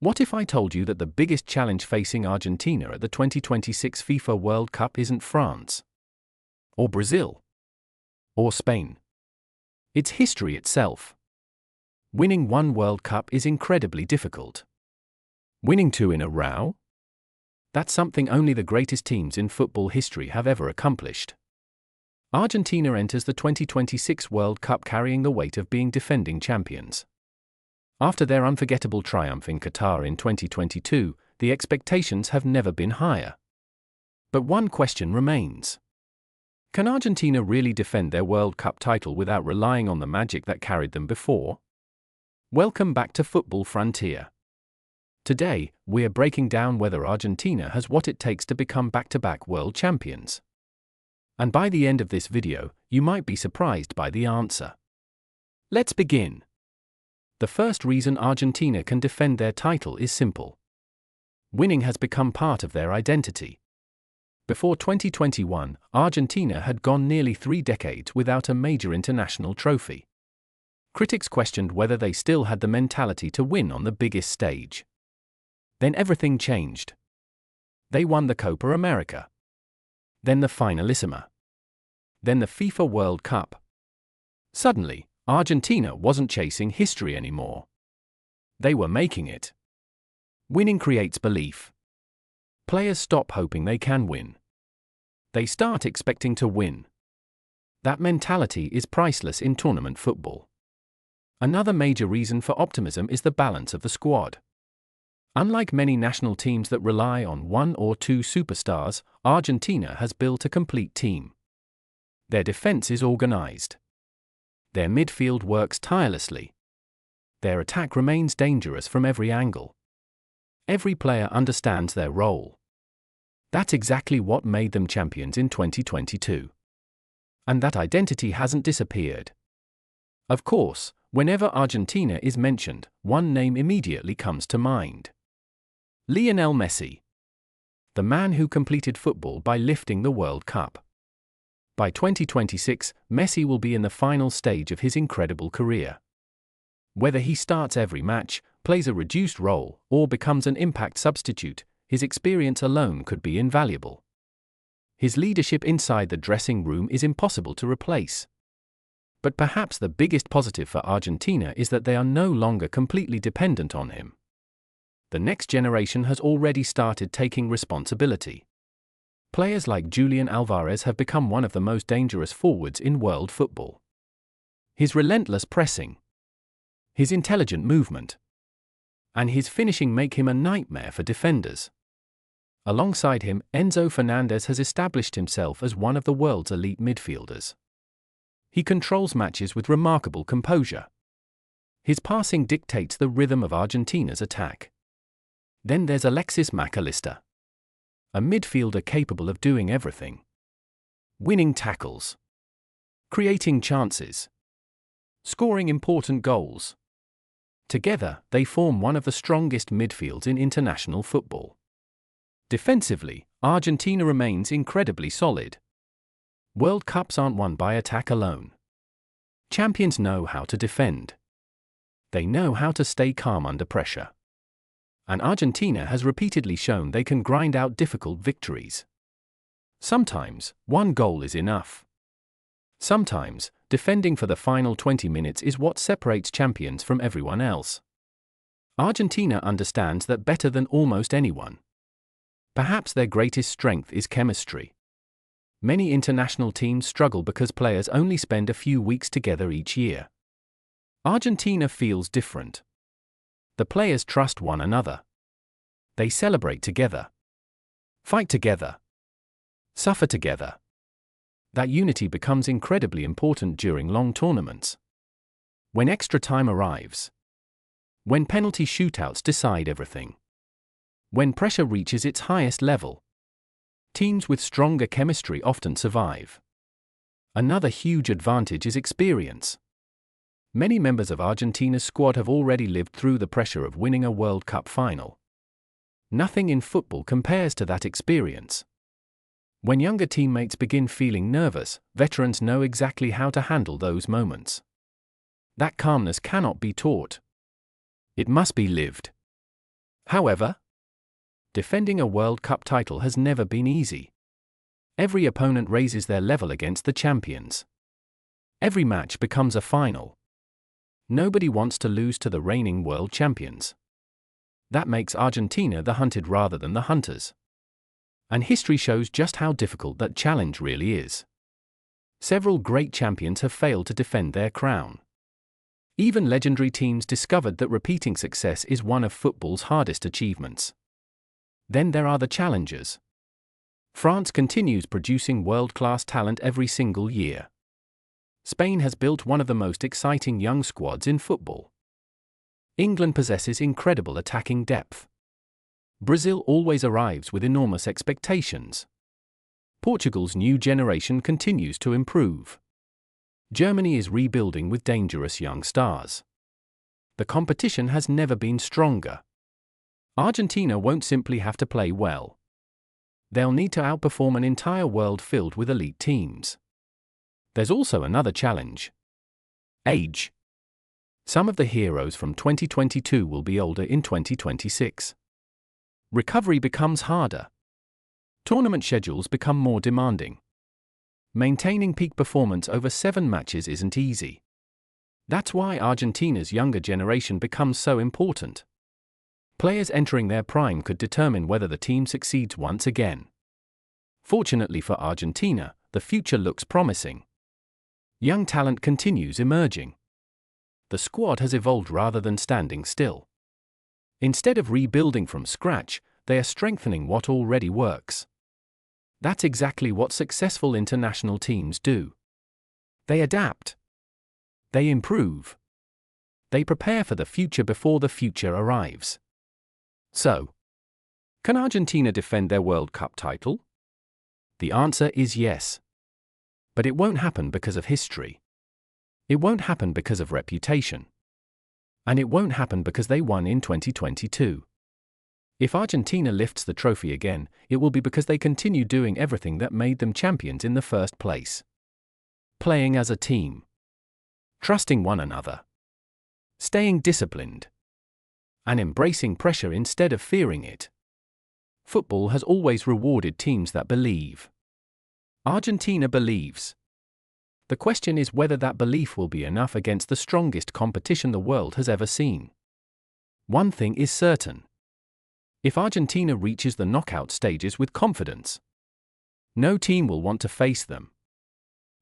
What if I told you that the biggest challenge facing Argentina at the 2026 FIFA World Cup isn't France? Or Brazil? Or Spain? It's history itself. Winning one World Cup is incredibly difficult. Winning two in a row? That's something only the greatest teams in football history have ever accomplished. Argentina enters the 2026 World Cup carrying the weight of being defending champions. After their unforgettable triumph in Qatar in 2022, the expectations have never been higher. But one question remains. Can Argentina really defend their World Cup title without relying on the magic that carried them before? Welcome back to Football Frontier. Today, we're breaking down whether Argentina has what it takes to become back-to-back world champions. And by the end of this video, you might be surprised by the answer. Let's begin. The first reason Argentina can defend their title is simple. Winning has become part of their identity. Before 2021, Argentina had gone nearly 3 decades without a major international trophy. Critics questioned whether they still had the mentality to win on the biggest stage. Then everything changed. They won the Copa America. Then the Finalissima. Then the FIFA World Cup. Suddenly, Argentina wasn't chasing history anymore. They were making it. Winning creates belief. Players stop hoping they can win. They start expecting to win. That mentality is priceless in tournament football. Another major reason for optimism is the balance of the squad. Unlike many national teams that rely on one or two superstars, Argentina has built a complete team. Their defense is organized. Their midfield works tirelessly. Their attack remains dangerous from every angle. Every player understands their role. That's exactly what made them champions in 2022. And that identity hasn't disappeared. Of course, whenever Argentina is mentioned, one name immediately comes to mind. Lionel Messi. The man who completed football by lifting the World Cup. By 2026, Messi will be in the final stage of his incredible career. Whether he starts every match, plays a reduced role, or becomes an impact substitute, his experience alone could be invaluable. His leadership inside the dressing room is impossible to replace. But perhaps the biggest positive for Argentina is that they are no longer completely dependent on him. The next generation has already started taking responsibility. Players like Julián Álvarez have become one of the most dangerous forwards in world football. His relentless pressing, his intelligent movement, and his finishing make him a nightmare for defenders. Alongside him, Enzo Fernández has established himself as one of the world's elite midfielders. He controls matches with remarkable composure. His passing dictates the rhythm of Argentina's attack. Then there's Alexis Mac Allister, a midfielder capable of doing everything. Winning tackles, creating chances, scoring important goals. Together, they form one of the strongest midfields in international football. Defensively, Argentina remains incredibly solid. World Cups aren't won by attack alone. Champions know how to defend. They know how to stay calm under pressure. And Argentina has repeatedly shown they can grind out difficult victories. Sometimes, one goal is enough. Sometimes, defending for the final 20 minutes is what separates champions from everyone else. Argentina understands that better than almost anyone. Perhaps their greatest strength is chemistry. Many international teams struggle because players only spend a few weeks together each year. Argentina feels different. The players trust one another. They celebrate together, fight together, suffer together. That unity becomes incredibly important during long tournaments. When extra time arrives. When penalty shootouts decide everything. When pressure reaches its highest level. Teams with stronger chemistry often survive. Another huge advantage is experience. Many members of Argentina's squad have already lived through the pressure of winning a World Cup final. Nothing in football compares to that experience. When younger teammates begin feeling nervous, veterans know exactly how to handle those moments. That calmness cannot be taught. It must be lived. However, defending a World Cup title has never been easy. Every opponent raises their level against the champions. Every match becomes a final. Nobody wants to lose to the reigning world champions. That makes Argentina the hunted rather than the hunters. And history shows just how difficult that challenge really is. Several great champions have failed to defend their crown. Even legendary teams discovered that repeating success is one of football's hardest achievements. Then there are the challengers. France continues producing world-class talent every single year. Spain has built one of the most exciting young squads in football. England possesses incredible attacking depth. Brazil always arrives with enormous expectations. Portugal's new generation continues to improve. Germany is rebuilding with dangerous young stars. The competition has never been stronger. Argentina won't simply have to play well. They'll need to outperform an entire world filled with elite teams. There's also another challenge: age. Some of the heroes from 2022 will be older in 2026. Recovery becomes harder. Tournament schedules become more demanding. Maintaining peak performance over 7 matches isn't easy. That's why Argentina's younger generation becomes so important. Players entering their prime could determine whether the team succeeds once again. Fortunately for Argentina, the future looks promising. Young talent continues emerging. The squad has evolved rather than standing still. Instead of rebuilding from scratch, they are strengthening what already works. That's exactly what successful international teams do. They adapt. They improve. They prepare for the future before the future arrives. So, can Argentina defend their World Cup title? The answer is yes. But it won't happen because of history. It won't happen because of reputation. And it won't happen because they won in 2022. If Argentina lifts the trophy again, it will be because they continue doing everything that made them champions in the first place. Playing as a team. Trusting one another. Staying disciplined. And embracing pressure instead of fearing it. Football has always rewarded teams that believe. Argentina believes. The question is whether that belief will be enough against the strongest competition the world has ever seen. One thing is certain. If Argentina reaches the knockout stages with confidence, no team will want to face them.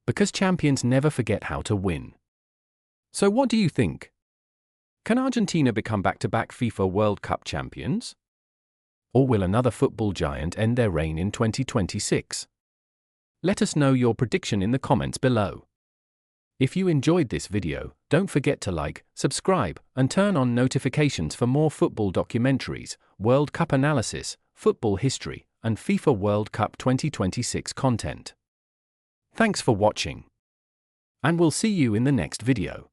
Because champions never forget how to win. So what do you think? Can Argentina become back-to-back FIFA World Cup champions? Or will another football giant end their reign in 2026? Let us know your prediction in the comments below. If you enjoyed this video, don't forget to like, subscribe, and turn on notifications for more football documentaries, World Cup analysis, football history, and FIFA World Cup 2026 content. Thanks for watching. And we'll see you in the next video.